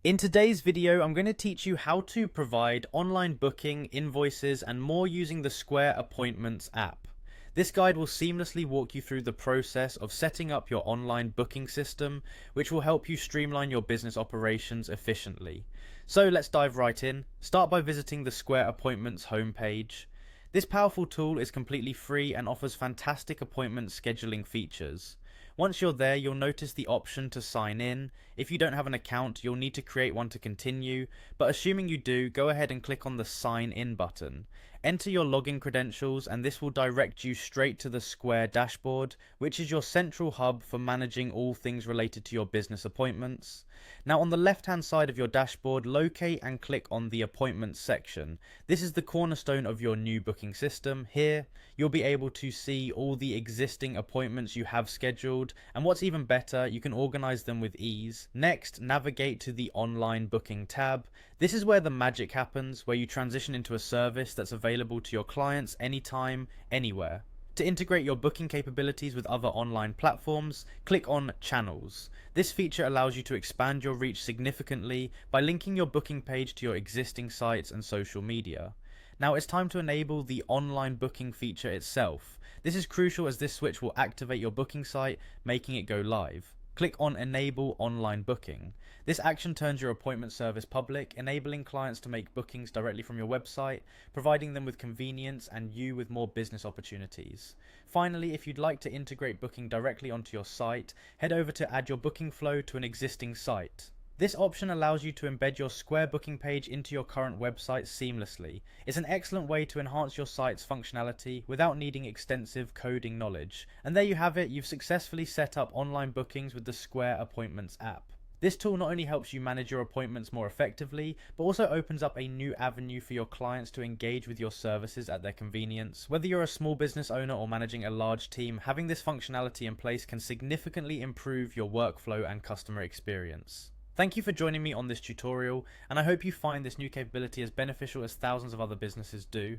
In today's video, I'm going to teach you how to provide online booking, invoices, and more using the Square Appointments app. This guide will seamlessly walk you through the process of setting up your online booking system, which will help you streamline your business operations efficiently. So let's dive right in. Start by visiting the Square Appointments homepage. This powerful tool is completely free and offers fantastic appointment scheduling features. Once you're there, you'll notice the option to sign in. If you don't have an account, you'll need to create one to continue, but assuming you do, go ahead and click on the sign in button. Enter your login credentials and this will direct you straight to the Square dashboard, which is your central hub for managing all things related to your business appointments. Now on the left hand side of your dashboard, locate and click on the appointments section. This is the cornerstone of your new booking system. Here, you'll be able to see all the existing appointments you have scheduled, and what's even better, you can organize them with ease. Next, navigate to the online booking tab. This is where the magic happens, where you transition into a service that's available to your clients anytime, anywhere. To integrate your booking capabilities with other online platforms, click on Channels. This feature allows you to expand your reach significantly by linking your booking page to your existing sites and social media. Now it's time to enable the online booking feature itself. This is crucial as this switch will activate your booking site, making it go live. Click on Enable Online Booking. This action turns your appointment service public, enabling clients to make bookings directly from your website, providing them with convenience and you with more business opportunities. Finally, if you'd like to integrate booking directly onto your site, head over to Add Your Booking Flow to an existing site. This option allows you to embed your Square booking page into your current website seamlessly. It's an excellent way to enhance your site's functionality without needing extensive coding knowledge. And there you have it, you've successfully set up online bookings with the Square Appointments app. This tool not only helps you manage your appointments more effectively, but also opens up a new avenue for your clients to engage with your services at their convenience. Whether you're a small business owner or managing a large team, having this functionality in place can significantly improve your workflow and customer experience. Thank you for joining me on this tutorial, and I hope you find this new capability as beneficial as thousands of other businesses do.